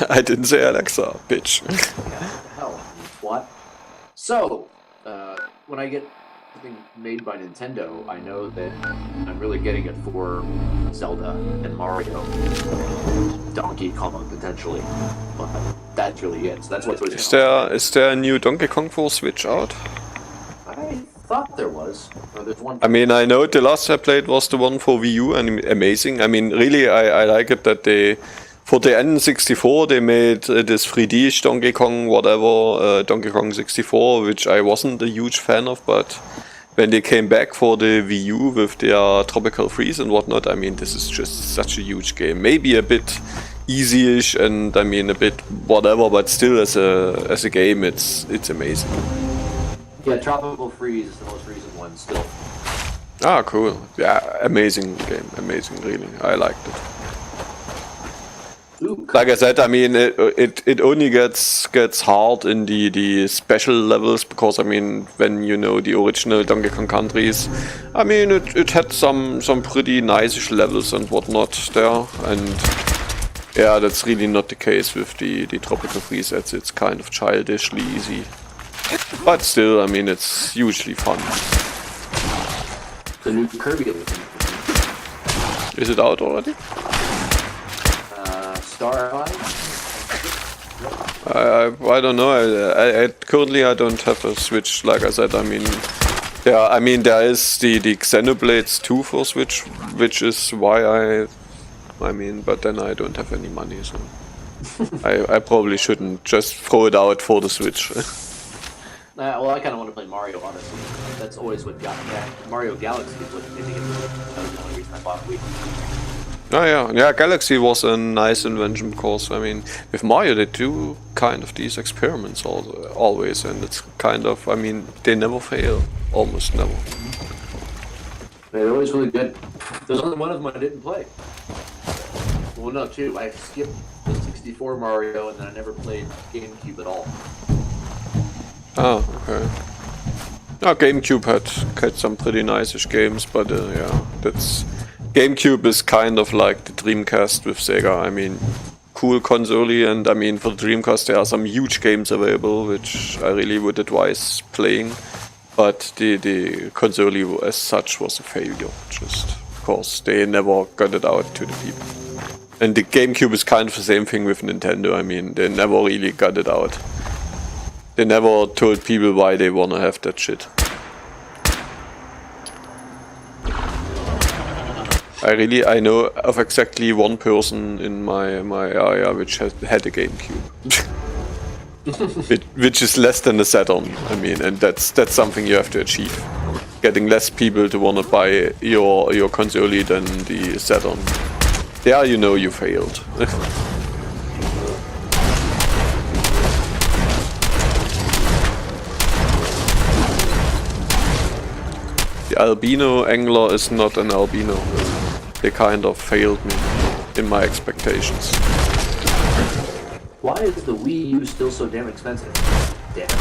I didn't say Alexa, bitch. Yeah, what the hell, twat. So, when I get something made by Nintendo, I know that I'm really getting it for Zelda and Mario, Donkey Kong potentially, but that's really it. So that's what's. Is there a new Donkey Kong for Switch out? I thought there was. There's one. I mean, I know the last I played was the one for Wii U, and amazing. I mean, really, I like it that they, for the N64, they made this 3D Donkey Kong, whatever, Donkey Kong 64, which I wasn't a huge fan of, but when they came back for the Wii U with their Tropical Freeze and whatnot, I mean, this is just such a huge game. Maybe a bit easy-ish, and I mean, a bit whatever, but still as a game, it's amazing. Yeah, Tropical Freeze is the most recent one still. Ah, cool. Yeah, amazing game. Amazing, really. I liked it. Ooh, Like I said, I mean, it only gets hard in the special levels, because I mean, when you know the original Donkey Kong countries, I mean, it had some pretty nice-ish levels and whatnot there, and yeah, that's really not the case with the Tropical Freeze. It's kind of childishly easy. But still, I mean, it's hugely fun. the new Kirby edition. Is it out already? Star Eye? I don't know. I currently I don't have a Switch. Like I said, I mean, there is the Xenoblades 2 for Switch, which is why I mean, but then I don't have any money, so I probably shouldn't just throw it out for the Switch. Well, I kind of want to play Mario, honestly. That's always what got me. Mario Galaxy is what made me get into it. That was the only reason I bought Wii. Oh yeah, Galaxy was a nice invention, because I mean, with Mario they do kind of these experiments always, and it's kind of, I mean, they never fail, almost never. They're always really good. There's only one of them I didn't play. Well, no, two. I skipped the 64 Mario, and then I never played GameCube at all. Ah, okay. No, GameCube had some pretty nice-ish games, but yeah, that's... GameCube is kind of like the Dreamcast with Sega. I mean, cool console, and I mean, for the Dreamcast there are some huge games available, which I really would advise playing. But the console as such was a failure, just because they never got it out to the people. And the GameCube is kind of the same thing with Nintendo. I mean, they never really got it out. They never told people why they wanna have that shit. I know of exactly one person in my area which had a GameCube. which is less than a Saturn, I mean, and that's something you have to achieve. Getting less people to wanna buy your console than the Saturn. There you know you failed. The albino angler is not an albino. They kind of failed me in my expectations. Why is the Wii U still so damn expensive? Damn it.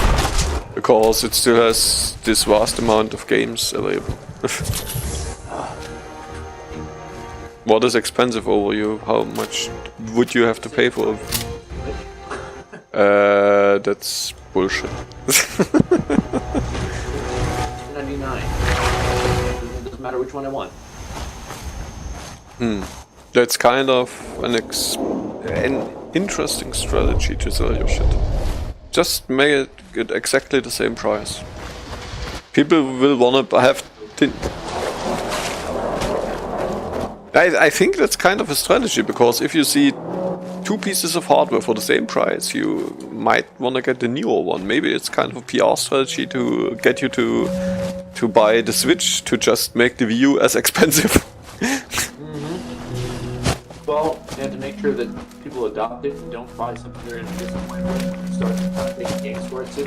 Because it still has this vast amount of games available. What is expensive over you? How much would you have to pay for it? That's bullshit. $99. Doesn't matter which one I want. That's kind of an interesting strategy to sell your shit. Just make it at exactly the same price. People will wanna have... I think that's kind of a strategy, because if you see two pieces of hardware for the same price, you might wanna get the newer one. Maybe it's kind of a PR strategy to get you to buy the Switch, to just make the Wii U as expensive. Well, you have to make sure that people adopt it and don't buy something they're going to disappointed with and start making games for it too.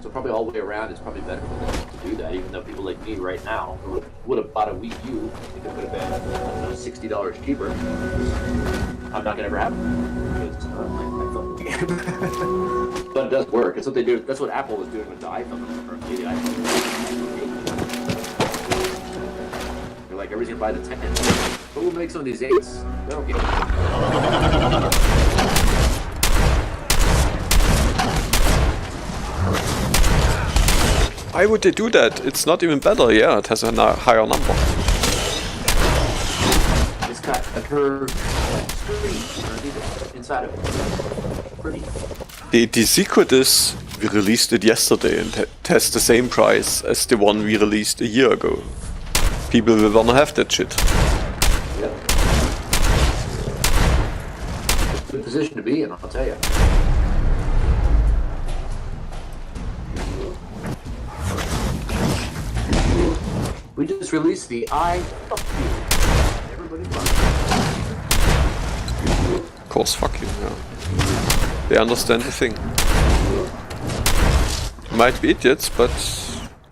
So probably all the way around, it's probably better for them to do that, even though people like me right now who would have bought a Wii U if it would have been, I don't know, $60 cheaper. I'm not going to ever have it. Because I thought the game. But it does work. It's what they do. That's what Apple was doing with the iPhone. Or the iPhone. They're like, everybody's going to buy the 10. But we'll make some of these 8s. They don't get it. why would they do that? It's not even better. Yeah, it has a higher number. It's got a curved screen inside of it. Pretty. The secret is we released it yesterday and it has the same price as the one we released a year ago. People will wanna have that shit. Yeah. Good position to be in, I'll tell you. We just released the I fuck you. Everybody fuck. Of course, fuck you, yeah. They understand the thing. Might be idiots, but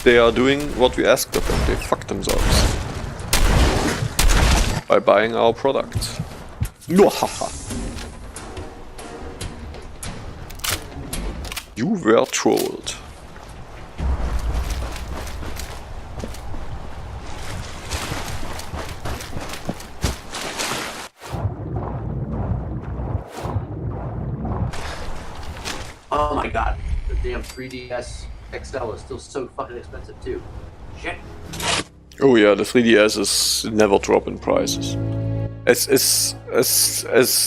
they are doing what we asked of them. They fuck themselves. By buying our product. You were trolled. Oh my god, the damn 3DS XL is still so fucking expensive too. Shit. Oh yeah, the 3DS is never drop in prices. As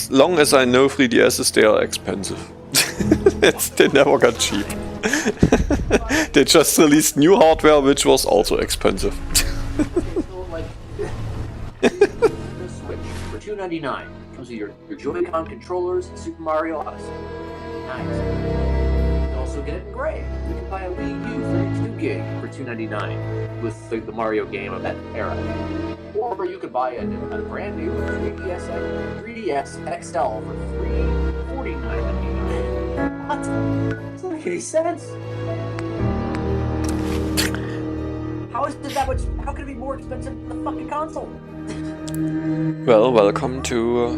long as I know 3DSs, they are expensive. They never got cheap. They just released new hardware, which was also expensive. So, like, the Switch for $299 comes with your Joy-Con controllers and Super Mario Odyssey. Nice. You can also get it in gray. You can buy a Wii U 32 gig for $299 with the Mario game of that era. Or you could buy a brand new 3DS XL for $349.99. What? Doesn't make any sense. How is it that much? How could it be more expensive than the fucking console? Well, welcome to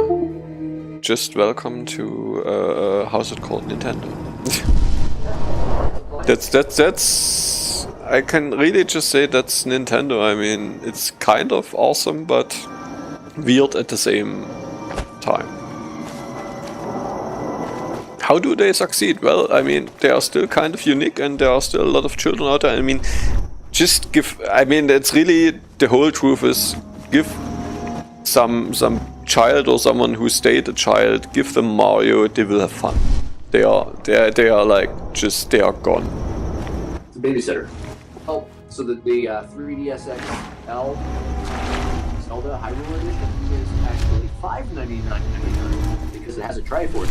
how's it called? Nintendo. That's I can really just say that's Nintendo. I mean, it's kind of awesome, but weird at the same time. How do they succeed? Well, I mean, they are still kind of unique and there are still a lot of children out there. I mean, just give, I mean, that's really, the whole truth is, give some child or someone who stayed a child, give them Mario, they will have fun. They are like, just, they are gone. It's a babysitter. Oh, so the 3DS XL Zelda Hyrule Edition is actually $599.99 because it has a Triforce.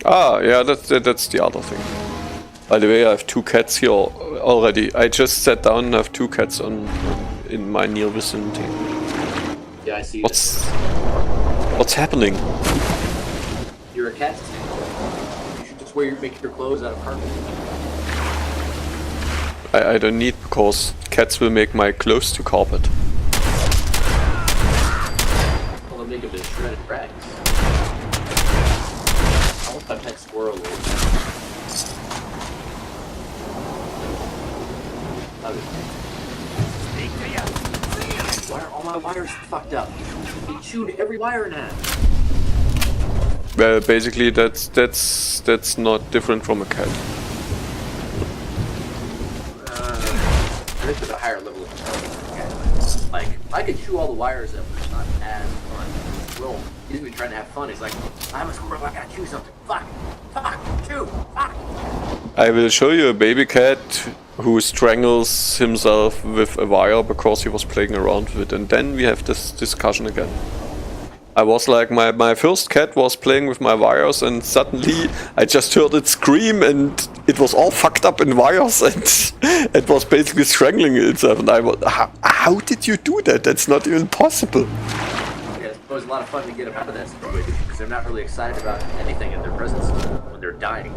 Ah, yeah, that's the other thing. By the way, I have 2 cats here already. I just sat down and have 2 cats in my near vicinity. Yeah, I see. What's happening? You're a cat. You should just make your clothes out of carpet. I don't need, because cats will make my clothes to carpet. Well, they'll make them into shredded rags. I want my pet squirrel. Why are all my wires fucked up? He chewed every wire in half. Well, basically that's not different from a cat. This is a higher level of intelligence. Like, I could chew all the wires up, but it's not as fun. Will, he's gonna be trying to have fun. He's like, I'm a squirrel, I gotta chew something. Fuck! Chew! Fuck! I will show you a baby cat who strangles himself with a wire because he was playing around with it, and then we have this discussion again. I was like, my first cat was playing with my wires and suddenly I just heard it scream and it was all fucked up in wires and it was basically strangling itself, and I was, how did you do that? That's not even possible. Yeah, it's always a lot of fun to get them out of that situation because they're not really excited about anything in their presence when they're dying.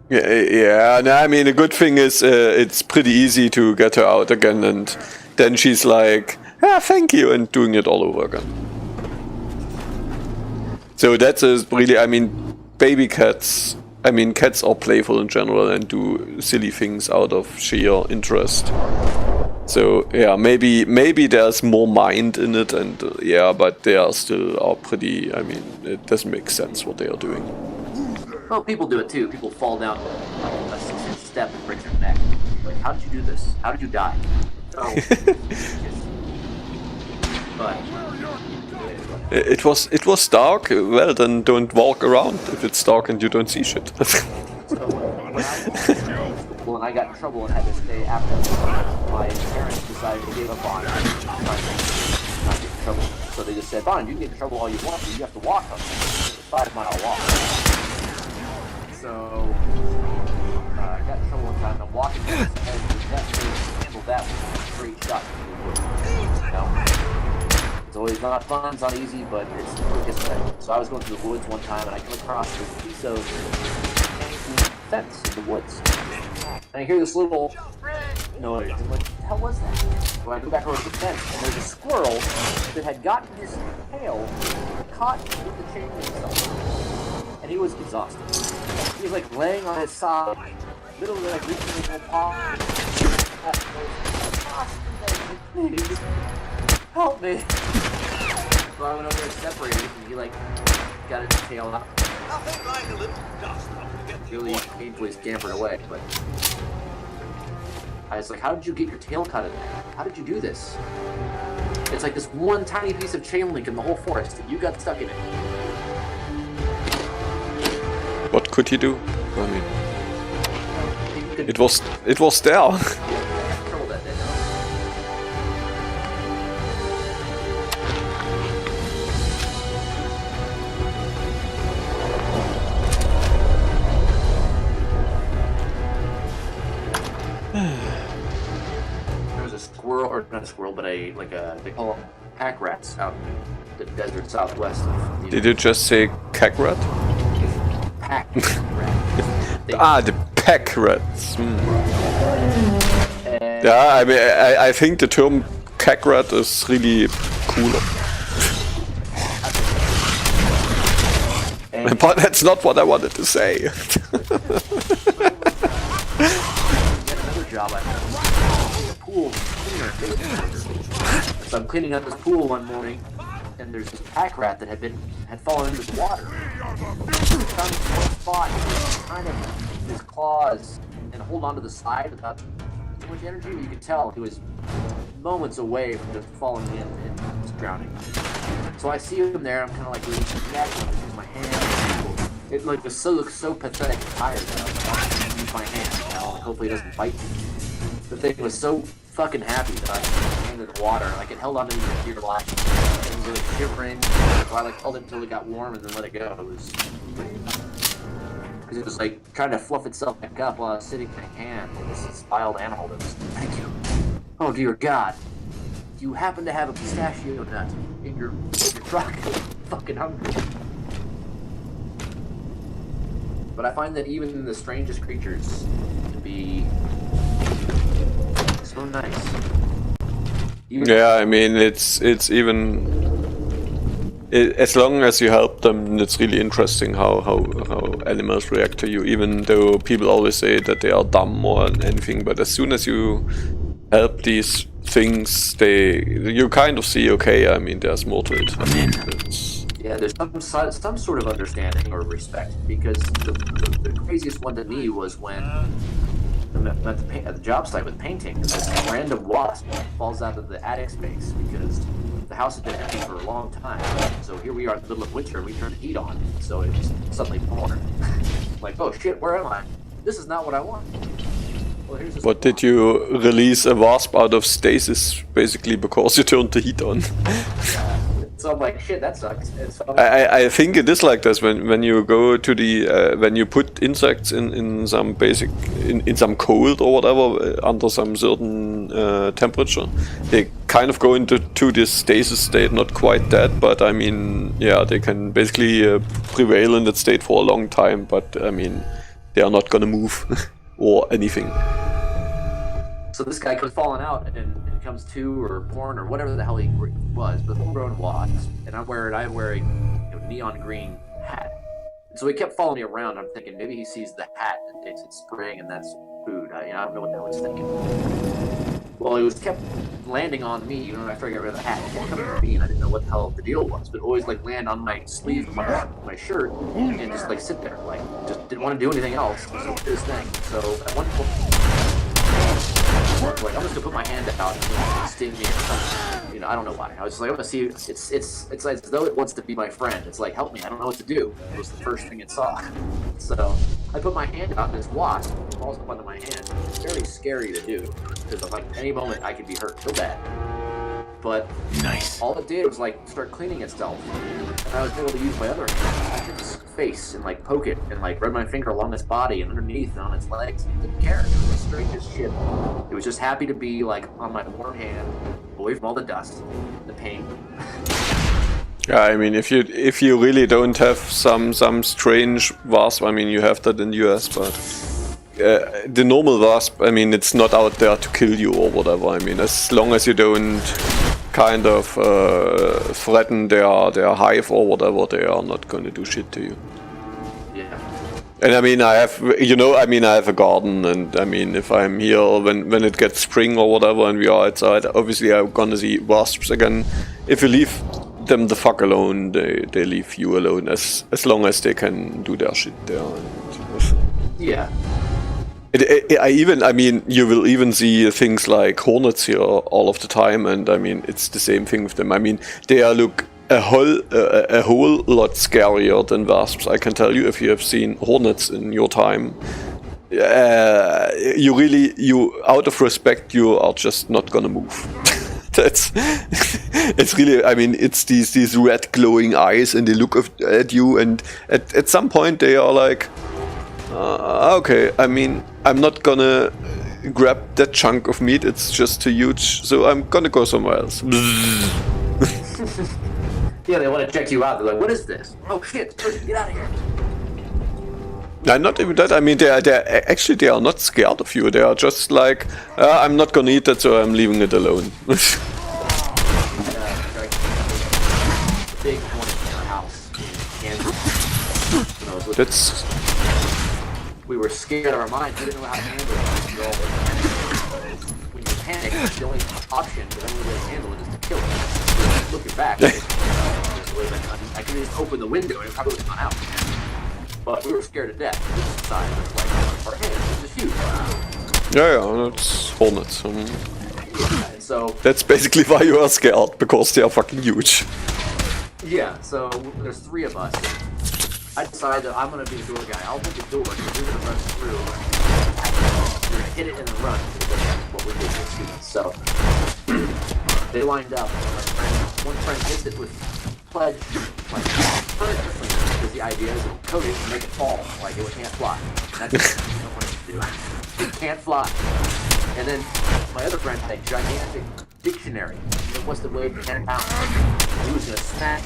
Yeah, no, I mean, the good thing is it's pretty easy to get her out again, and then she's like, ah, thank you, and doing it all over again. So that's really, I mean, baby cats, I mean, cats are playful in general and do silly things out of sheer interest. So yeah, maybe there's more mind in it, and yeah, but they are still pretty, I mean, it doesn't make sense what they are doing. Well, people do it too. People fall down a 6-inch step and breaks her neck. Like, how did you do this? How did you die? So, but It was dark. Well, then don't walk around if it's dark and you don't see shit. so when I got in trouble and had to stay after, my parents decided to give up on it, not get in trouble. So they just said, "Fine, you can get in trouble all you want, but you have to walk on it. 5-mile walk." So I got in trouble one time. And I'm walking down the edge of the best way to handle that was a straight shot to the woods. You know? It's always not fun, it's not easy, but it's the quickest way. So I was going through the woods one time and I come across this piece of fence in the woods. And I hear this little noise. I'm like, what the hell was that? So I go back over to the fence and there's a squirrel that had gotten his tail caught with the chain link somewhere. And he was exhausted. He was like laying on his side, literally like reaching his little paw. Please, help me. So I went over and separated it, and he like got his tail out. Really painfully scampered away, but I was like, how did you get your tail cut in there? How did you do this? It's like this one tiny piece of chain link in the whole forest, and you got stuck in it. What could he do? I mean, it was there. Trouble that day, no? There was a squirrel, or not a squirrel, but they call them pack rats out in the desert southwest of the Did you just say cack rat? pack rat. The pack rats. And Yeah, I mean, I think the term cack rat is really cooler. and But that's not what I wanted to say. another job I had, a pool cleaner. So I'm cleaning up this pool one morning, and there's this pack rat that had fallen into the water. Found this one spot, kind of use his claws and hold onto the side without too much energy. But you could tell he was moments away from just falling in and just drowning. So I see him there. I'm kind of like really neck, and I use my hand. It like looks so pathetic and tired that I use my hand. You know, like, hopefully it doesn't bite me. The thing was so fucking happy that I came to the water. Like it held on to me for dear life. It was like shivering. So I like held it until it got warm and then let it go. It was because it was like trying to fluff itself back up while I was sitting in my hand with this wild animal that was. Thank you. Oh dear God. Do you happen to have a pistachio nut in your truck? I'm fucking hungry. But I find that even the strangest creatures can be so nice. Yeah, I mean, it's even as long as you help them, it's really interesting how animals react to you. Even though people always say that they are dumb or anything, but as soon as you help these things, you kind of see, okay, I mean, there's more to it. Yeah, there's some sort of understanding or respect, because the craziest one to me was when at the job site with painting, this random wasp falls out of the attic space because the house had been empty for a long time. So here we are in the middle of winter, we turned the heat on, so it's suddenly born. Like, oh shit, where am I? This is not what I want. Well, here's this. But did you release a wasp out of stasis basically because you turned the heat on? So I'm like, shit, that sucks. And so I think it is like this when you go to the when you put insects in some basic in some cold or whatever under some certain temperature, they kind of go into this stasis state, not quite dead, but I mean, yeah, they can basically prevail in that state for a long time, but I mean, they are not gonna move or anything. So this guy comes falling out and comes to or born or whatever the hell he was, but full-grown wasp, and I'm wearing neon green hat. And so he kept following me around. I'm thinking maybe he sees the hat and thinks it's spring and that's food. I don't know what the hell he's thinking. Well, it was kept landing on me even after I got rid of the hat. It kept coming to me, and I didn't know what the hell the deal was. But always like land on my sleeve of my shirt and just like sit there, like just didn't want to do anything else. So it did this thing. So at one point, like I'm just gonna put my hand out and sting me or something. You know, I don't know why. I was just like, I'm gonna see. It's as though it wants to be my friend. It's like, help me. I don't know what to do. It was the first thing it saw. So I put my hand out, and this wasp falls up onto my hand. It's very scary to do because like any moment I could be hurt so bad. But Nice. all it did was like start cleaning itself, and I was able to use my other hand to its face and like poke it and like rub my finger along its body and underneath and on its legs. It didn't care. It was straight as shit. It was just happy to be like on my warm hand, away from all the dust, the pain. Yeah, I mean, if you really don't have some strange wasp, I mean, you have that in the US, but the normal wasp, I mean, it's not out there to kill you or whatever. I mean, as long as you don't kind of threaten their hive or whatever, they are not going to do shit to you. Yeah. And I mean, I have a garden, and I mean, if I'm here when it gets spring or whatever, and we are outside, obviously I'm gonna see wasps again. If you leave them the fuck alone, they leave you alone as long as they can do their shit there. Yeah. I mean, you will even see things like hornets here all of the time, and I mean, it's the same thing with them. I mean, they look a whole lot scarier than wasps. I can tell you, if you have seen hornets in your time, you out of respect, you are just not gonna move. It's really, I mean, it's these red glowing eyes, and they look at you, and at some point they are like, okay, I mean, I'm not gonna grab that chunk of meat, it's just too huge, so I'm gonna go somewhere else. Yeah, they want to check you out. They're like, what is this? Oh shit, get out of here. No, not even that. I mean, they are not scared of you. They are just like, I'm not gonna eat that, so I'm leaving it alone. Big one in our house in Kansas. When I was with That's we were scared out of our minds. We didn't know how to handle it. When you panic, the only option, the only way to handle it is to kill it. Looking back, I could just open the window and it probably would have gone out. But we were scared to death. This side was like our hands, it's huge. yeah, that's hornets. Yeah, and so That's basically why you are scared, because they are fucking huge. yeah, so there's three of us. I decided that I'm gonna be the door guy. I'll open the door because we're gonna run through. We're gonna hit it and then run. That's what we did with students. So they lined up. One friend hits it with pledge, like because the idea is to coat it and make it fall, like it can't fly. That's what you don't want it to do. It can't fly. And then my other friend had a gigantic dictionary. It was to weigh 10 pounds. He was gonna smack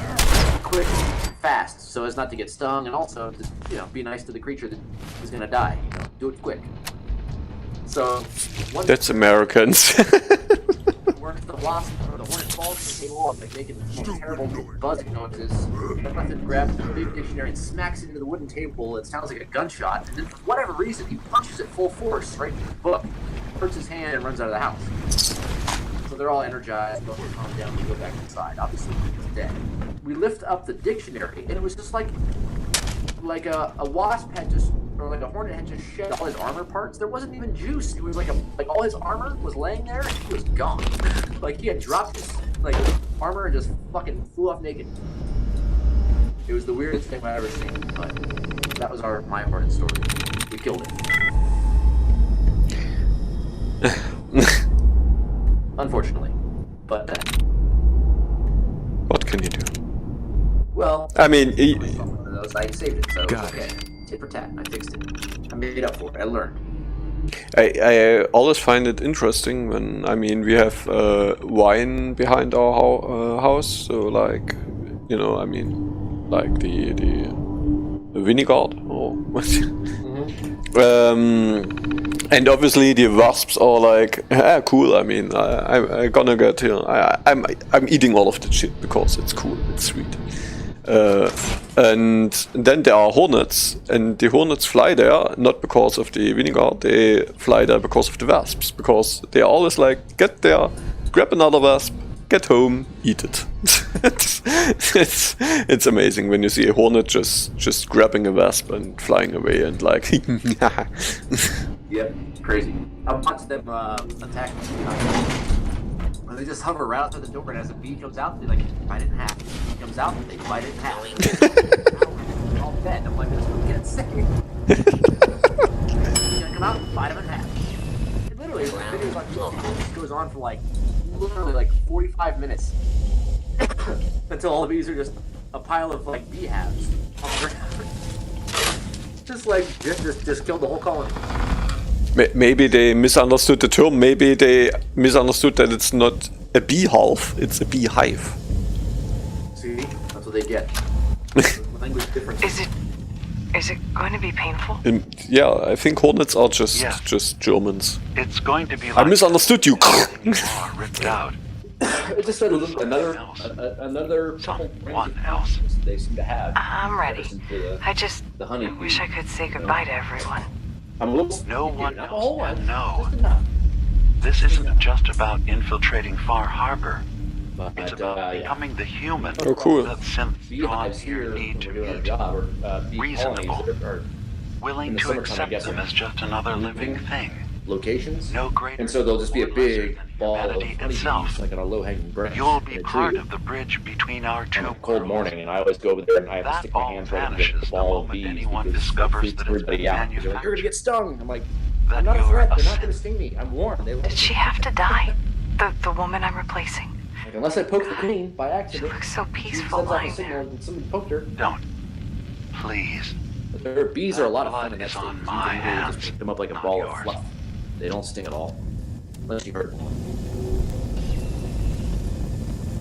quick, fast, so as not to get stung, and also to be nice to the creature that is gonna die. Do it quick. So That's Americans. where the wasp or the hornet falls from the table, like making this terrible buzzing noises. Jonathan grabs the big dictionary and smacks it into the wooden table. It sounds like a gunshot, and then for whatever reason, he punches it full force right in the book, hurts his hand, and runs out of the house. So they're all energized, but we're calm down. We go back inside. Obviously, he's dead. We lift up the dictionary, and it was just like a wasp had just, or like a hornet had just shed all his armor parts. There wasn't even juice. It was like all his armor was laying there, and he was gone. Like he had dropped his armor and just fucking flew off naked. It was the weirdest thing I've ever seen. But that was my hornet story. We killed it. Unfortunately, but What can you do? well, I mean, one of those, I saved it, so Got okay. Tit for tat, I fixed it. I made it up for it. I learned. I always find it interesting when, I mean, we have wine behind our house, so like, I mean, like the vineyard or what? And obviously the wasps are like, cool. I mean, I'm gonna get here. I'm eating all of the shit because it's cool. It's sweet. And then there are hornets, and the hornets fly there not because of the vinegar, they fly there because of the wasps, because they are always like, get there, grab another wasp, get home, eat it. it's amazing when you see a hornet just grabbing a wasp and flying away and like Yep, crazy. I watched them attack. When they just hover right outside the door, and as a bee comes out, they like bite it in half. He comes out, they bite it in half. They're all dead. I'm like, this will get sick. He's gonna come out and bite him in half. It literally, the video like this goes on for like literally like 45 minutes until all the bees are just a pile of like bee halves on the ground. Just like just killed the whole colony. Maybe they misunderstood the term, maybe they misunderstood that it's not a beehive, it's a beehive. See? That's what they get. Language difference. Is it going to be painful? Yeah, I think hornets are just Germans. It's going to be like I misunderstood you. ripped out. It just said another Someone else. they seem to have. I'm ready. I The honey. wish I could say goodbye to everyone. I'm a little. No one not the else whole one. can know. Just enough. This isn't just about infiltrating Far Harbor. But, It's about becoming the human Oh, cool. that synths drawn beehives here here need to when we're doing our be job, or bee reasonable. colonies that are in willing the to summertime, I accept guess, them are as just another living thing. locations. No greater And so there'll just be a or big lesser than ball of humanity honeybees, itself. like on a low-hanging branch. You'll in be a part tree. of the bridge between our two On a cold worlds. morning, and I always go over there and I have to That stick my all hands right into vanishes the the ball of moment bees anyone because discovers it freaks that it's everybody been out. They're like, you're gonna get stung. I'm like, That I'm not a you're threat. a They're not gonna synth. sting me. I'm warned. They Did she have to die? The woman I'm replacing. like, unless I poke the queen by She accident. looks so She peaceful sends off a lying signal there. and somebody poked her. Don't. Please. But their bees are a lot of fun Blood in that is state. on You my can literally hands, just pick them up like a not ball of yours. fluff. They don't sting at all. Unless you hurt them.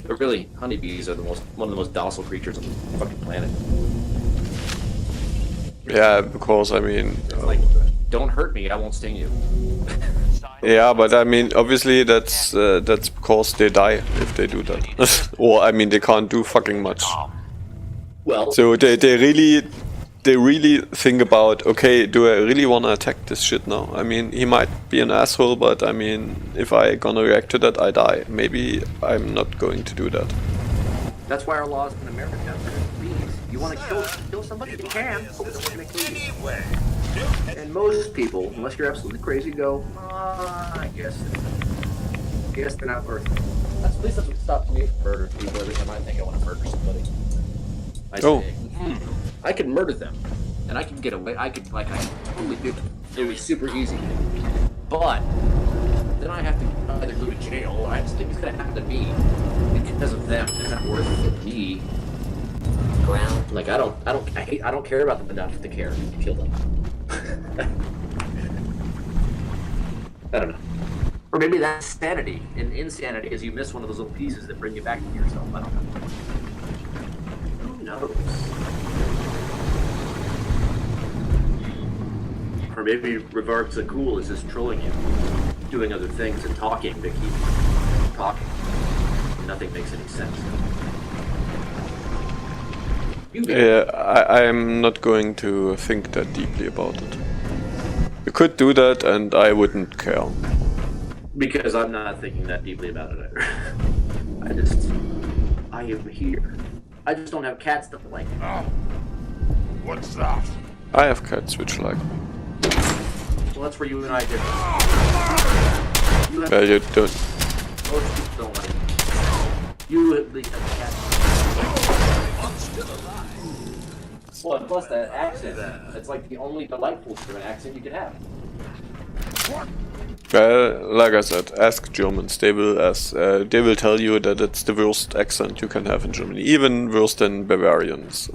But really, honeybees are one of the most docile creatures on the fucking planet. Yeah, because I mean, It's like, don't hurt me, I won't sting you. yeah, but I mean, obviously that's because they die if they do that, or I mean, they can't do fucking much. Well, So they really think about, okay, do I really want to attack this shit now? I mean, he might be an asshole, but I mean, if I gonna react to that, I die. Maybe I'm not going to do that. that's why our laws in America are bees. You want to kill somebody, you can, but we don't want to kill you. And most people, unless you're absolutely crazy, go, I guess they're not worth it. At least that's what stops me from murdering people every time I think I want to murder somebody. I say, I could murder them, and I can get away. I could totally do it. It was super easy. But then I have to either go to jail, or I have to think it's gonna happen to me because of them. It's not worth it for me. Like I don't care about them enough to care to kill them. I don't know. Or maybe that's sanity, and insanity is you miss one of those little pieces that bring you back to yourself. I don't know. Who knows? Or maybe Revarg Zakul is just trolling you, doing other things and talking to keep talking. Nothing makes any sense. Yeah, I'm not going to think that deeply about it. You could do that, and I wouldn't care. Because I'm not thinking that deeply about it either. I am here. I just don't have cats that like me. What's that? I have cats which like. Well, that's where you and I differ. You have, Yeah, you don't. most people don't like me. You at least have cats. Well, and plus that accent, it's like the only delightful German accent you can have. Well, like I said, ask Germans. They will tell you that it's the worst accent you can have in Germany, even worse than Bavarians.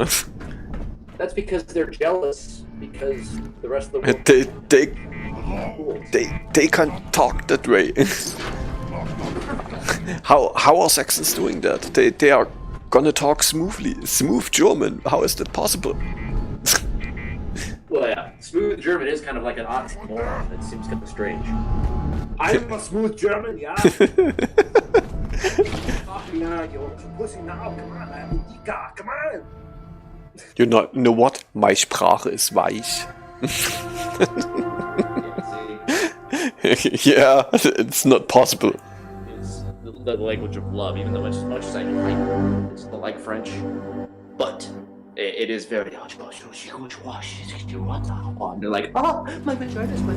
That's because they're jealous because the rest of the world they can't talk that way. How are Saxons doing that? They are gonna talk smooth German. How is that possible? Well, yeah, smooth German is kind of like an oxymoron. It seems kind of strange. I'm a smooth German, yeah. Fuck me now, you pussy now. Come on, man. Come on. You know what? My Sprache ist weich. Yeah, it's not possible. It's the language of love, even though as much as I still like French, but it is very. And they're like, oh, my vagina's wet.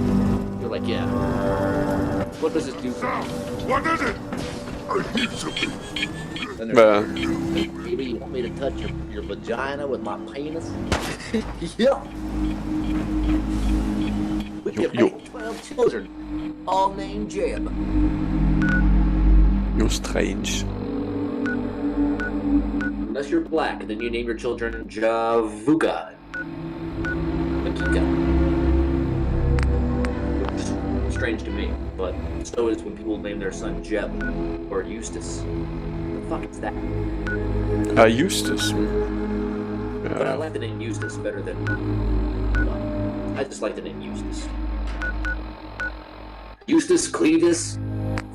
You're like, yeah. What does it do for you? What is it? I need something. And they're like, maybe you want me to touch your vagina with my penis? Yeah. We can make 12 children, all named Jeb. You're strange. Unless you're black, then you name your children Javuga. Makika. Which is strange to me, but so is when people name their son Jeb or Eustace. What the fuck is that? Eustace. But I like the name Eustace better than. Well, I just like the name Eustace. Eustace, Cletus,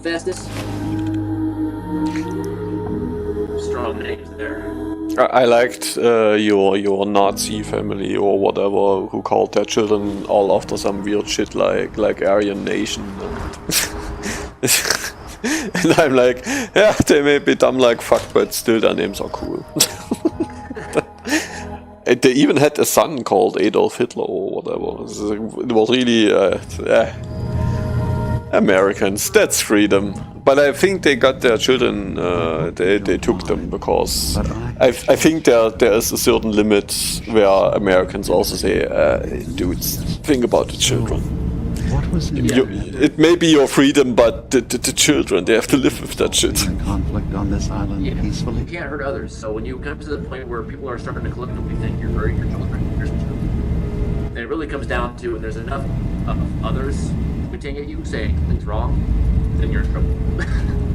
Festus. Strong names there. I liked your Nazi family or whatever who called their children all after some weird shit like Aryan Nation. And I'm like, yeah, they may be dumb like fuck, but still their names are cool. And they even had a son called Adolf Hitler or whatever. It was really Americans. That's freedom. But I think they got their children. They took them because I think there is a certain limit where Americans also say, dudes, think about the children. What was in It may be your freedom, but the children, they have to live with that shit. conflict on this island You peacefully? can't hurt others. So when you come to the point where people are starting to collectively think you're hurting your children, here's what you do. And it really comes down to when there's enough of others pointing at you saying something's wrong, then you're in trouble.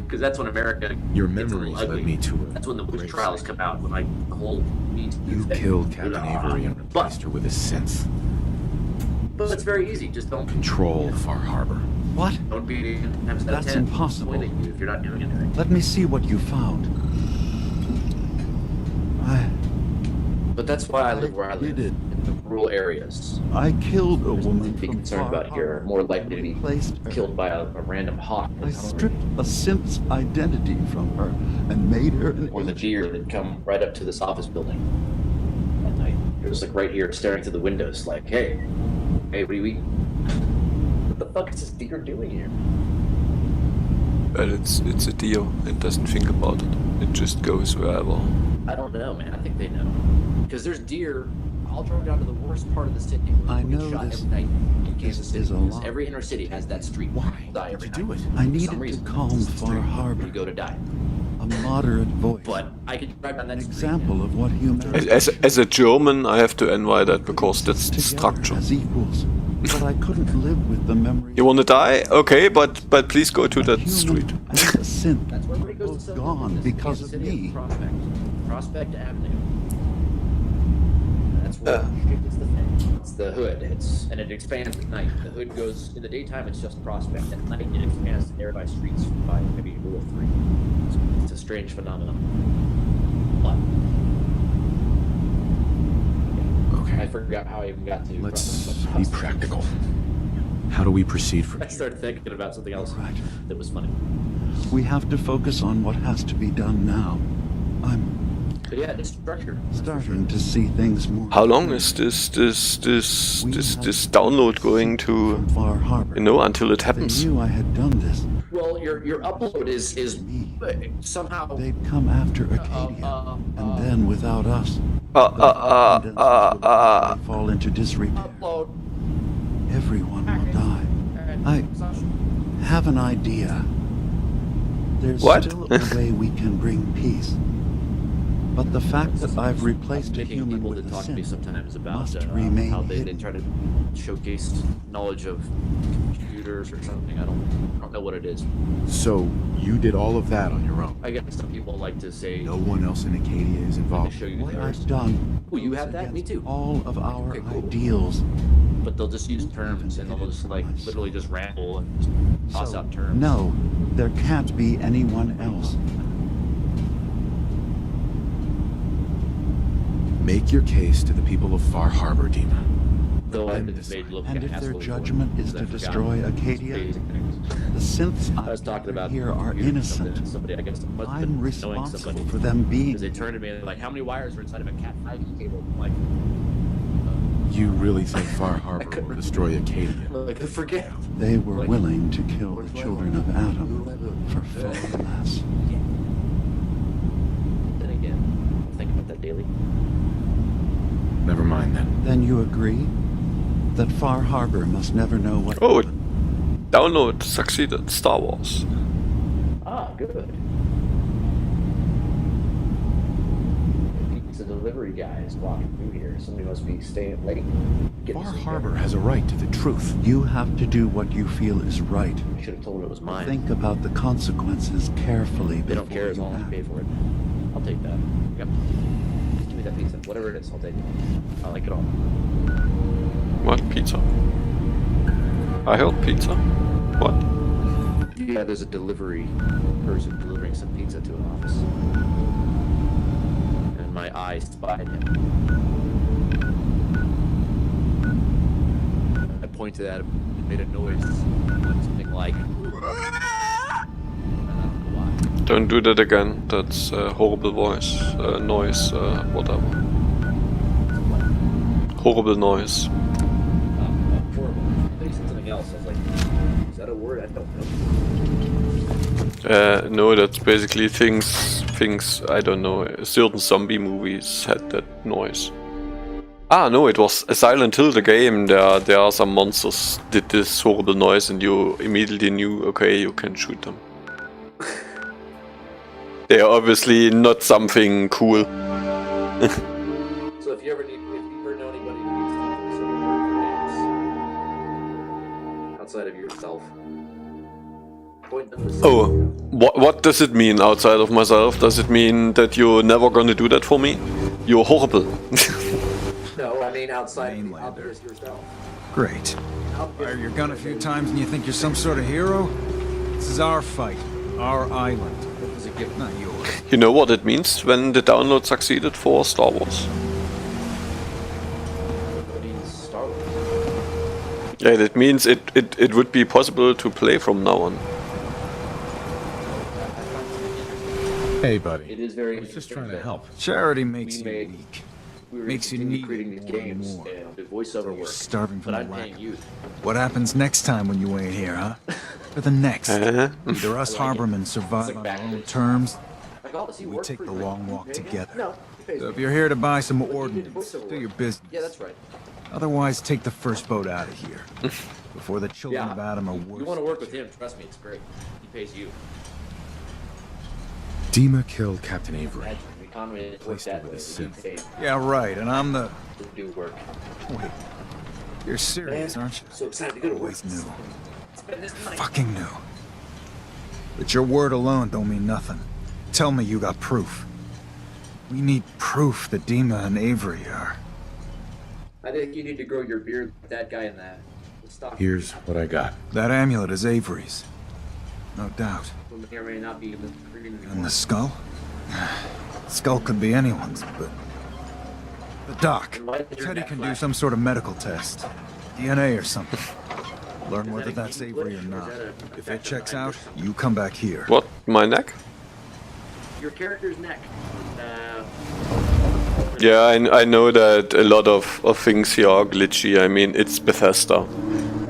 Because that's when America Your gets a little memories led ugly. me to it. That's when the witch trials come out. When the whole Me Too You thing. killed Captain Avery and But replaced her with a synth. it's very easy. Just don't Control Far Harbor. What? don't be times That's 10 impossible. point at you if you're not doing anything. Let me see what you found. But that's why I live where I live, did. in the rural areas. I killed a There's woman nothing to be from concerned Far about here. Harbor. More likely to be Replaced her. killed by a random hawk I stripped a synth's identity from her and made her an or the agent. deer that come right up to this office building at night. It was like right here staring through the windows like, hey, what do you eat? What the fuck is this deer doing here? Well, it's a deer. It doesn't think about it. It just goes wherever. I don't know, man. I think they know. Because there's deer all drove down to the worst part of the city. Where I people get know shot this- every night in Kansas City. is a Because lot. every inner city has that street. Why? Die every Why'd you do night. it? I For some needed to reason. calm It's the Far street Harbor. You go to die. A moderate voice. But I could drive down that An street. example of what humanity As a German, I have to envy that because that's the together structure. as equals. But I couldn't live with the memory. You wanna die? Okay, but please go to that Human street. and a synth. That's where everybody goes to Both sell gone business. because Kansas of City me. is Prospect Avenue. That's where it's the thing. It's the hood. And it expands at night. The hood goes in the daytime. It's just Prospect. At night, it expands to nearby streets by maybe Rule of 3. It's a strange phenomenon. But I Okay, forgot how I even got to. let's Prospect. be practical. How do we proceed from I here? started thinking about something else Right. that was funny. We have to focus on what has to be done now. I'm But yeah, it's structured. starting to see things more. How long is this download going to? from Far Harbor? You know, until it They happens. knew I had done this. Well, your upload is somehow They'd come after Acadia, and then without us, they fall into disrepair. upload. Everyone will die. I have an idea. There's What? still a way we can bring peace. But the fact that I've replaced a Making human people with to a talk to me synth sometimes about must remain how they hidden. try to showcase knowledge of computers or something. I don't know what it is. So, you did all of that on your own? I guess some people like to say No one else in Acadia is they involved? show you What theirs, I've done Oh, you goes have that? Me against too. all of our Okay, cool. ideals. but they'll just use terms and they'll just like literally just ramble and just toss So, out terms. no, there can't be anyone else. Make your case to the people of Far Harbor, Dima. Though I Then made decide. look And an if their asshole judgment before, is to because I forgot destroy Acadia, basic things. the synths I was talking about here are computer or something, innocent. and somebody, I guess, must have I'm been knowing responsible somebody, for them being. because they turned to me and they're like, "How many wires are inside of a Cat5 cable?" I'm like, You really think Far Harbor will destroy Acadia? I forget. They were Like- willing to kill the children of Adam for far less. Then again, I think about that daily. Never mind then. Then you agree that Far Harbor must never know what. Oh, download succeeded. Star Wars. Ah, good. Pizza delivery guy is walking through here. Somebody must be staying late. Getting Far some Harbor has a right to the truth. You have to do what you feel is right. I should have told him it was mine. Think about the consequences carefully They don't before care as you long as I act. pay for it. I'll take that. Yep. Just give me that pizza. Whatever it is, I'll take it. I like it all. What? Pizza? I heard pizza. What? Yeah, there's a delivery person delivering some pizza to an office. And my eye spied him. I pointed at him and made a noise. Something like... I don't know why. Don't do that again. That's a horrible voice. Noise. Whatever. Horrible noise. Horrible. Then he said something else. I was like, is that a word? I don't know. No, that's basically things, I don't know, certain zombie movies had that noise. Ah, no, it was a Silent Hill, the game. There are some monsters did this horrible noise and you immediately knew, okay, you can shoot them. They are obviously not something cool. So if you ever know anybody who needs to do names outside of yourself, point them to Oh, what does it mean outside of myself? Does it mean that you're never gonna do that for me? You're horrible. No, I mean outside out Mainlander. there is yourself. Great. Fire your gun a few times and you think you're some sort of hero? This is our fight, our island, It was a gift. not yours. You know what it means when the download succeeded for Star Wars? What means Star Wars? Yeah, that means it would be possible to play from now on. Hey, buddy. It is very. I was just interesting trying to that help. Charity makes We you made- weak. We were Makes you interested in need creating these more and games more. and the voiceover You're work. starving for But the I'm paying whack. you. What happens next time when you ain't here, huh? Or the next? Uh-huh. Either us I like it. Harbormen It's survive like on back our own then. terms, Like, oh, does he we work take for the you? long You walk pay him? together. No, he pays so me. if you're here to buy some But you did ordnance, voiceover do your work. business. Yeah, that's right. Otherwise, take the first boat out of here. Before the children Yeah. of Adam are You worse. want to work with him? Trust me, it's great. He pays you. Dima killed Captain Avery. Imagine the economy is worked Replaced it that with way. a You synth. paid Yeah, right, and I'm the... to do work. Wait. You're serious, Man, aren't you? so excited to go to work. Always knew. Spend this night. Fucking knew. But your word alone don't mean nothing. Tell me you got proof. We need proof that Dima and Avery are. I think you need to grow your beard like that guy in that. Stop. Here's what I got. That amulet is Avery's. No doubt. May or may not be the And the skull? Skull could be anyone's, but... The doc. Said he can do some sort of medical test. DNA or something. Learn whether that's Avery or not. If it checks out, you come back here. What? My neck? Your character's neck. Yeah, I know that a lot of things here are glitchy. I mean, it's Bethesda.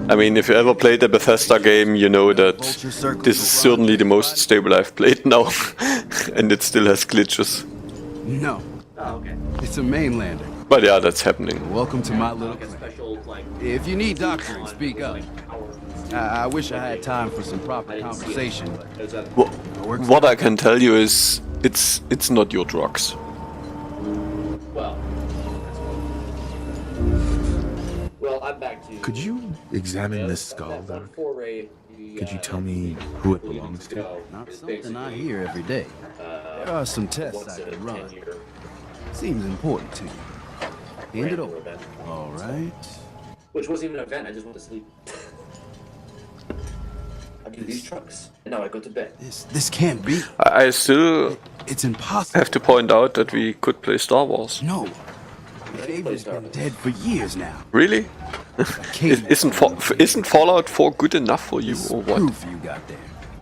I mean, if you ever played a Bethesda game, you know that this is certainly the most stable I've played now. And it still has glitches. No, Oh, okay. it's a mainlander. But yeah, that's happening. Welcome to my little Like a planet. special, like. If you need doctoring, speak up. I wish I had time for some I proper didn't see it. conversation. Is that- What I can tell you is, it's not your drugs. Well, well, I'm back to. Could you examine this skull, Doc? Could you tell me who it belongs to? Not something I hear every day. There are some tests I could run. Seems important to you. Hand it over. All right. Which wasn't even an event. I just went to sleep. I do these trucks, and now I go to bed. This can't be. I still It's impossible. have to point out that we could play Star Wars. No, Avery's been dead for years now. Really? Isn't Fallout 4 good enough for you, or what? Proof you got there.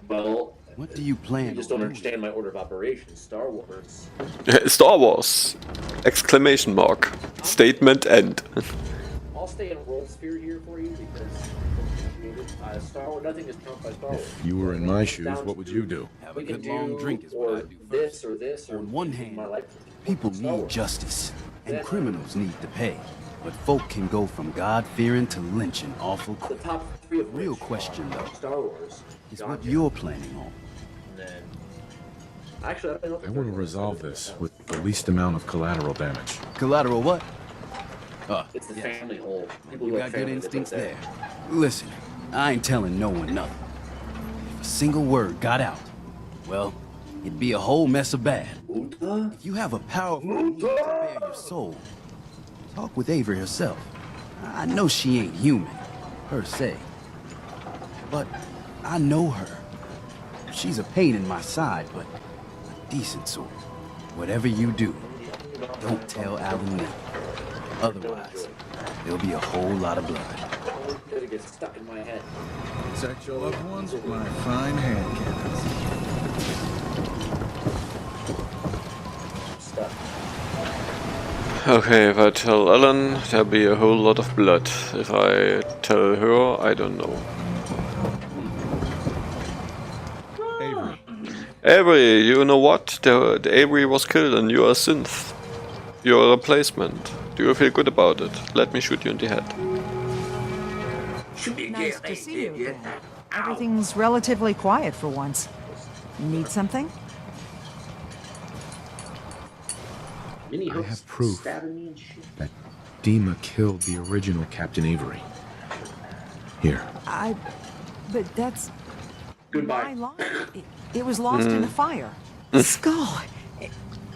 Well, What do you plan? you just don't understand my order of operations. Star Wars. Star Wars! Exclamation mark. Statement end. I'll stay in World Sphere here for you because Star Wars, nothing is trumped by Star Wars. If you were in my shoes, what would you do? Have a We can good long do drink is what I or do first. this or this or On one hand, my life. people Star need Wars. justice, and criminals need to pay. But folk can go from God-fearing to lynching awful The quick. top three of Real which question, are though, Star Wars. is Jar what Jar, you're planning on. and then actually I don't know. if I want to resolve this with the least amount of collateral damage. Collateral what? It's the family hole. People You who got have good family instincts that there. Listen, I ain't telling no one nothing. If a single word got out, well, it'd be a whole mess of bad. Uta? If you have a powerful need to bare your soul, talk with Avery herself. I know she ain't human, per se. But I know her. She's a pain in my side, but a decent sort. Whatever you do, don't tell Alan nothing. Otherwise, there'll be a whole lot of blood. It's gonna get stuck in my head. Protect your loved ones with my fine hand cannons. Stuck. Okay, if I tell Ellen, there'll be a whole lot of blood. If I tell her, I don't know. Avery, Avery, you know what? The Avery was killed and you're a synth. You're a replacement. Do you feel good about it? Let me shoot you in the head. Nice to see you again. Everything's relatively quiet for once. Need something? Mini I hooks have proof stabbing me and shit. that Dima killed the original Captain Avery. Here. But that's Goodbye. my line. It was lost in the fire. Skull.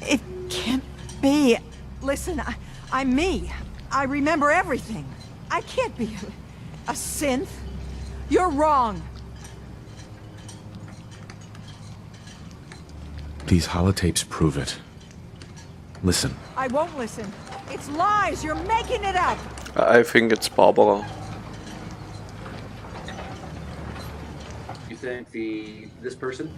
It can't be. Listen, I'm me. I remember everything. I can't be a synth. You're wrong. These holotapes prove it. Listen, I won't listen. It's lies. You're making it up. I think it's Barbara. You think this person?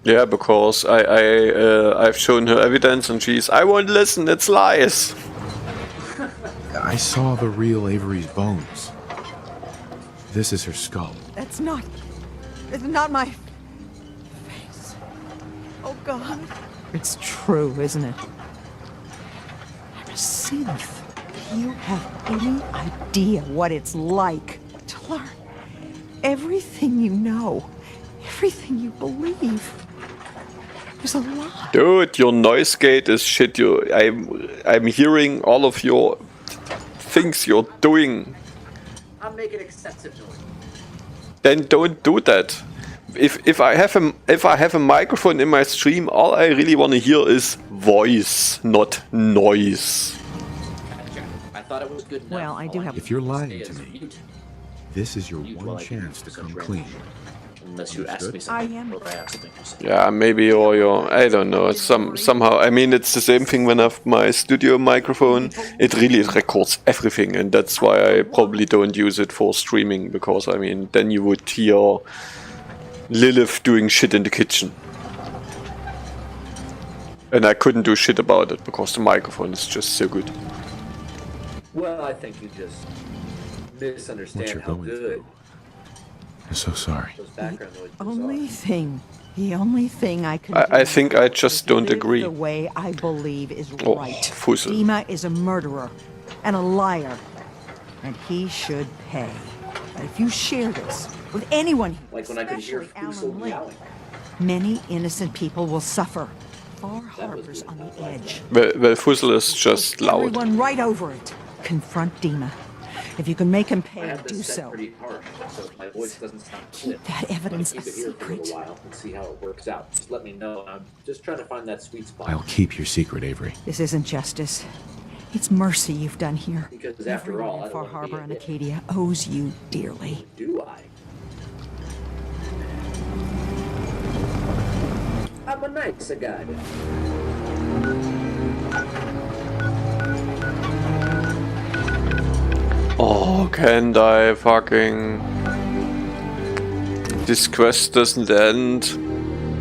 Yeah, because I've shown her evidence and she's, I won't listen, it's lies. I saw the real Avery's bones. This is her skull. It's not my face. Oh, God. It's true, isn't it? I'm a synth. Do you have any idea what it's like to learn everything you know, everything you believe? There's a lot. Dude, your noise gate is shit. I'm hearing all of your things you're doing. I'm making excessive noise. Then don't do that. If I have a microphone in my stream, all I really want to hear is voice, not noise. I thought it was good enough. Well, I do have. If you're lying to Stay as me, mute, this is your while one I chance to do come some clean. Unless you ask me I something. am. Or if I have something to say. Yeah, maybe, or your, I don't know. It's somehow. I mean, it's the same thing when I have my studio microphone. It really records everything, and that's why I probably don't use it for streaming, because I mean, then you would hear Lilith doing shit in the kitchen, and I couldn't do shit about it because the microphone is just so good. Well, I think you just What you're misunderstand how going good through. I'm so sorry. those background noises The only thing I can I do think I just don't live agree. the way I believe is Oh, right. Fussel. Dima is a murderer and a liar, and he should pay. But if you share this with anyone, are. Like when I could hear especially Fuso Alan Lake, meowing. many innocent people will suffer. Far Harbor's on the edge. Well, Fussel is just loud. Everyone right over it. Confront Dima. If you can make him I pay, have do this set so. pretty harsh, so my voice doesn't sound Keep clipped. that I'm gonna evidence keep a it here for a secret. little while and see how it works out. Just let me know. I'm just trying to find that sweet spot. I'll keep your secret, Avery. This isn't justice. It's mercy you've done here. Because after all, Everyone I in don't Far wanna be Harbor a and hit. Acadia owes you dearly. Do I? I'm a nice guy. Oh, can't I fucking... This quest doesn't end.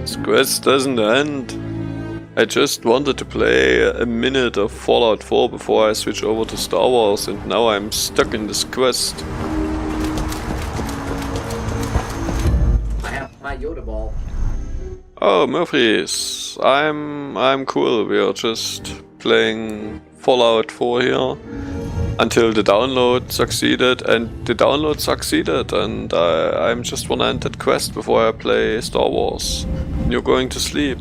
This quest doesn't end. I just wanted to play a minute of Fallout 4 before I switch over to Star Wars, and now I'm stuck in this quest. I have my Yoda ball. Oh, Murphys. I'm cool. We are just playing Fallout 4 here until the download succeeded, and the download succeeded, and I'm just wanna end that quest before I play Star Wars. You're going to sleep.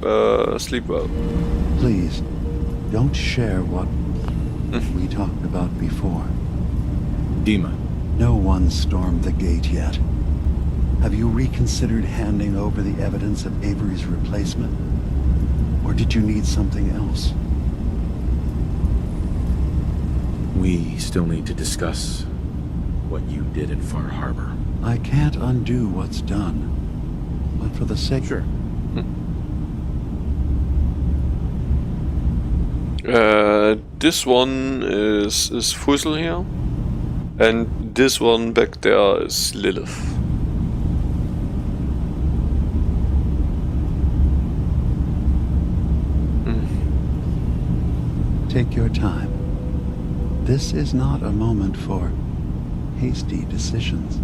Sleep well. Please, don't share what we talked about before. Dima. No one stormed the gate yet. Have you reconsidered handing over the evidence of Avery's replacement? Or did you need something else? We still need to discuss what you did in Far Harbor. I can't undo what's done. But for the sake... Sure. This one is Fussel here, and this one back there is Lilith. Take your time. This is not a moment for hasty decisions.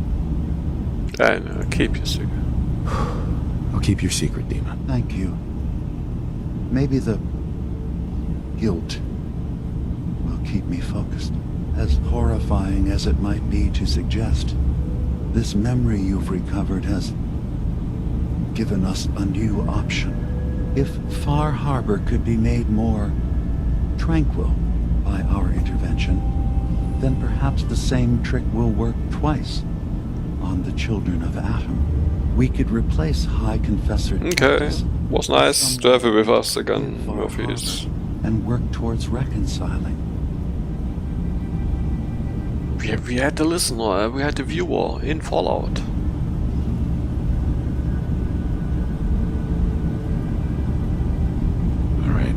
I know, keep your secret. I'll keep your secret, Dima. Thank you. Maybe the guilt will keep me focused. As horrifying as it might be to suggest, this memory you've recovered has given us a new option. If Far Harbor could be made more tranquil by our intervention, then perhaps the same trick will work twice on the children of Atom. We could replace High Confessor Okay, was nice to have you with us again, Murphys. And work towards reconciling. We had the listener, we had the viewer in Fallout. Alright.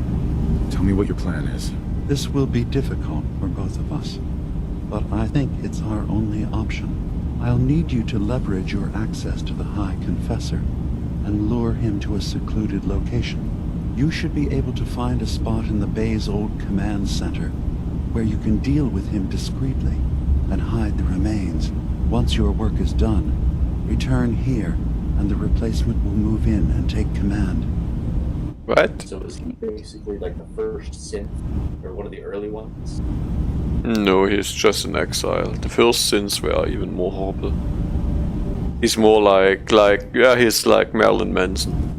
Tell me what your plan is. This will be difficult for both of us, but I think it's our only option. I'll need you to leverage your access to the High Confessor and lure him to a secluded location. You should be able to find a spot in the Bay's old command center where you can deal with him discreetly and hide the remains. Once your work is done, return here and the replacement will move in and take command. What? So is he basically like the first synth, or one of the early ones? No, he's just in exile. The first sins were even more horrible. He's more like yeah, he's like Marilyn Manson,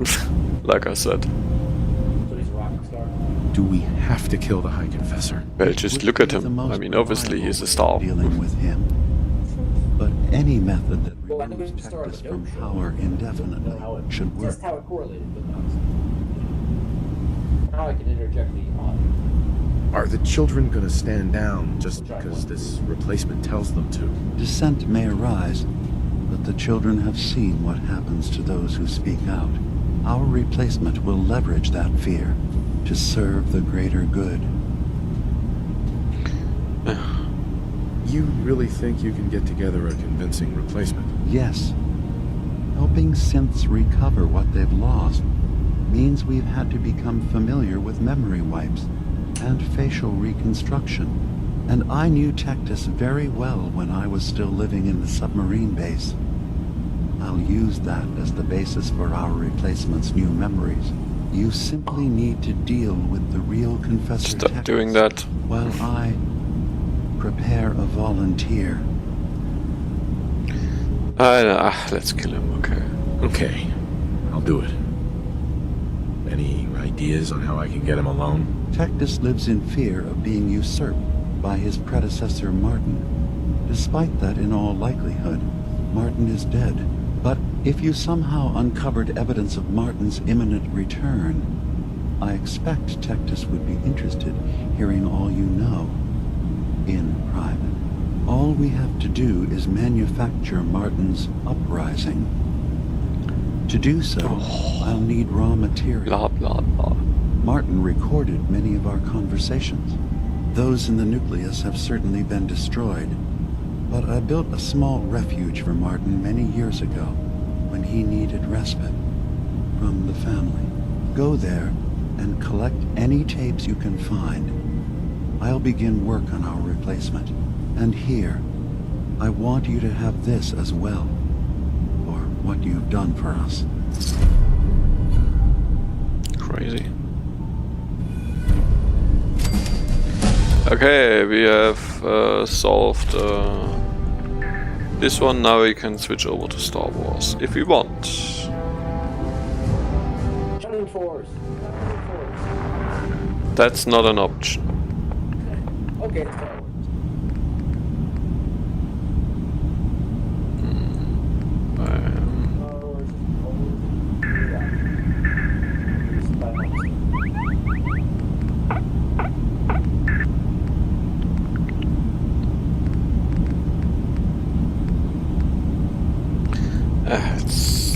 like I said. So he's a rock star. Do we have to kill the High Confessor? Well, just look at him. I mean, obviously he's a star. Dealing with him. But any method that Well, I know removes he's the star of Tectus the from dope show. power indefinitely should work. Just how it correlated, but now I can interject the Are the children gonna stand down just because this replacement tells them to? Dissent may arise, but the children have seen what happens to those who speak out. Our replacement will leverage that fear to serve the greater good. You really think you can get together a convincing replacement? Yes. Helping synths recover what they've lost means we've had to become familiar with memory wipes and facial reconstruction. And I knew Tectus very well when I was still living in the submarine base. I'll use that as the basis for our replacement's new memories. You simply need to deal with the real Confessor Stop Tectus doing that. while I prepare a volunteer. Let's kill him, okay. Okay, I'll do it. Any ideas on how I can get him alone? Tectus lives in fear of being usurped by his predecessor Martin. Despite that, in all likelihood, Martin is dead. But if you somehow uncovered evidence of Martin's imminent return, I expect Tectus would be interested hearing all you know, in private. All we have to do is manufacture Martin's uprising. To do so, I'll need raw material. Blah, blah, blah. Martin recorded many of our conversations. Those in the nucleus have certainly been destroyed, But I built a small refuge for Martin many years ago when he needed respite from the family. Go there and collect any tapes you can find. I'll begin work on our replacement. And here, I want you to have this as well, for what you've done for us. Crazy. Okay, we have solved this one. Now we can switch over to Star Wars if we want. Shining Force. That's not an option. Okay, Star Wars.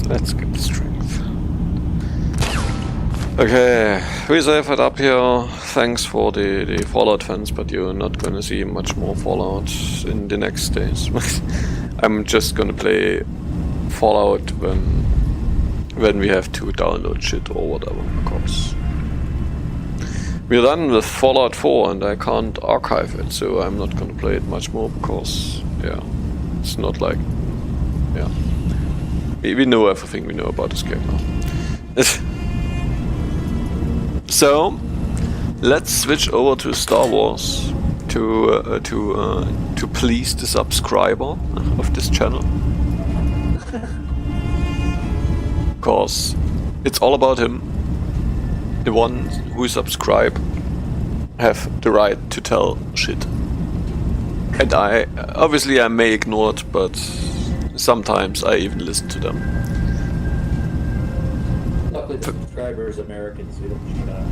Let's get strength. Okay, we save it up here. Thanks for the Fallout fans, but you're not gonna see much more Fallout in the next days. I'm just gonna play Fallout when we have to download shit or whatever, because we're done with Fallout 4 and I can't archive it, so I'm not gonna play it much more because, yeah, it's not like, yeah. We know everything we know about this game now. So, let's switch over to Star Wars to please the subscriber of this channel. Cause it's all about him. The ones who subscribe have the right to tell shit. And I may ignore it, but sometimes I even listen to them. Luckily the subscribers Americans, we don't shut up.